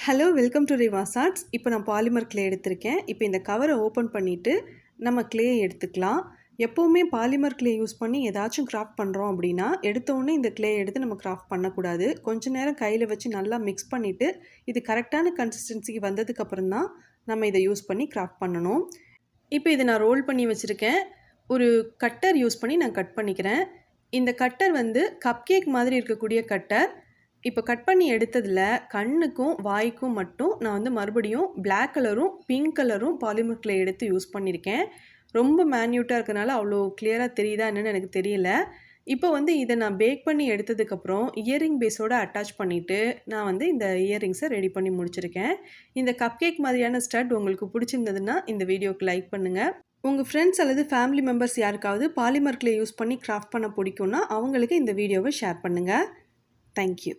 Hello welcome to ரிவாஸ் arts. இப்போ நான் பாலிமர் கிளே எடுத்திருக்கேன். இப்போ இந்த கவரை ஓப்பன் பண்ணிவிட்டு நம்ம கிளே எடுத்துக்கலாம். எப்போவுமே பாலிமர் கிளே யூஸ் பண்ணி ஏதாச்சும் கிராஃப்ட் பண்ணுறோம் அப்படின்னா எடுத்தோடனே இந்த கிளே எடுத்து நம்ம கிராஃப்ட் பண்ணக்கூடாது. கொஞ்ச நேரம் கையில் வச்சு நல்லா மிக்ஸ் பண்ணிவிட்டு இது கரெக்டான கன்சிஸ்டன்சிக்கு வந்ததுக்கப்புறம் தான் நம்ம இதை யூஸ் பண்ணி கிராஃப்ட் பண்ணணும். இப்போ இதை நான் ரோல் பண்ணி வச்சுருக்கேன். ஒரு கட்டர் யூஸ் பண்ணி நான் கட் பண்ணிக்கிறேன். இந்த கட்டர் வந்து கப் கேக் மாதிரி இருக்கக்கூடிய கட்டர். இப்போ கட் பண்ணி எடுத்ததில் கண்ணுக்கும் வாய்க்கும் மட்டும் நான் வந்து மறுபடியும் பிளாக் கலரும் பிங்க் கலரும் பாலிமர் கிளே எடுத்து யூஸ் பண்ணியிருக்கேன். ரொம்ப மேன்யூட்டாக இருக்கனால அவ்வளோ கிளியராக தெரியுதா என்னன்னு எனக்கு தெரியல. இப்போ வந்து இதை நான் பேக் பண்ணி எடுத்ததுக்கப்புறம் இயரிங் பேஸோடு அட்டாச் பண்ணிவிட்டு நான் வந்து இந்த இயரிங்ஸை ரெடி பண்ணி முடிச்சிருக்கேன். இந்த கப் கேக் மாதிரியான ஸ்டட் உங்களுக்கு பிடிச்சிருந்ததுன்னா இந்த வீடியோக்கு லைக் பண்ணுங்கள். உங்கள் ஃப்ரெண்ட்ஸ் அல்லது ஃபேமிலி மெம்பர்ஸ் யாருக்காவது பாலிமர் கிளே யூஸ் பண்ணி கிராஃப்ட் பண்ண பிடிக்கும்னா அவங்களுக்கு இந்த வீடியோவை ஷேர் பண்ணுங்கள். தேங்க்யூ.